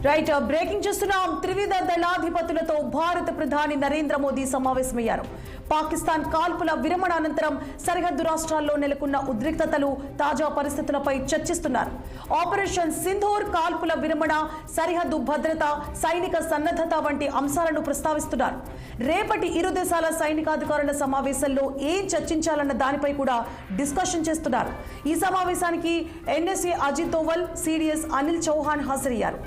Right breaking చూస్తున్నాం. త్రివిధ దళాధిపతులతో భారత ప్రధాని నరేంద్ర మోదీ సమావేశమయ్యారు. పాకిస్తాన్ కాల్పుల విరమణ అనంతరం సరిహద్దు రాష్ట్రాల్లో నెలకొన్న ఉద్రిక్తతలు, తాజా పరిస్థితులపై చర్చిస్తున్నారు. ఆపరేషన్ సింధూర్, కాల్పుల విరమణ, సరిహద్దు భద్రత, సైనిక సన్నద్ధత వంటి అంశాలను ప్రస్తావిస్తున్నారు. రేపటి ఇరు దేశాల సైనికాధికారుల సమావేశంలో ఏం చర్చించాలన్న దానిపై కూడా డిస్కషన్ చేస్తున్నారు. ఈ సమావేశానికి ఎన్ఎస్ఏ అజిత్ దోవల్, సిడిఎస్ అనిల్ చౌహాన్ హాజరయ్యారు.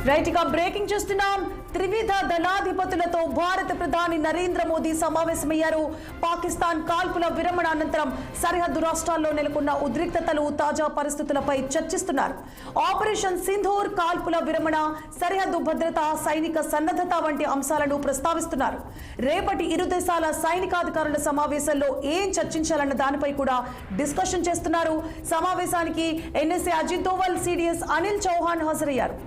రైట్ ఇక బ్రేకింగ్ చూస్తున్నాం. త్రివిధ దళాధిపతులతో భారత ప్రధాని నరేంద్ర మోదీ సమావేశమయ్యారు. పాకిస్తాన్ కాల్పుల విరమణ అనంతరం సరిహద్దు రాష్ట్రాల్లో నెలకొన్న ఉద్రిక్తతలు, తాజా పరిస్థితులపై చర్చిస్తున్నారు. ఆపరేషన్ సింధూర్, కాల్పుల విరమణ, సరిహద్దు భద్రత, సైనిక సన్నద్ధత వంటి అంశాలను ప్రస్తావిస్తున్నారు. రేపటి ఇరు దేశాల సైనికాధికారుల సమావేశంలో ఏం చర్చించాలన్న దానిపై కూడా డిస్కషన్ చేస్తున్నారు. సమావేశానికి ఎన్ఎస్ఏ అజిత్ దోవల్, సిడిఎస్ అనిల్ చౌహాన్ హాజరయ్యారు.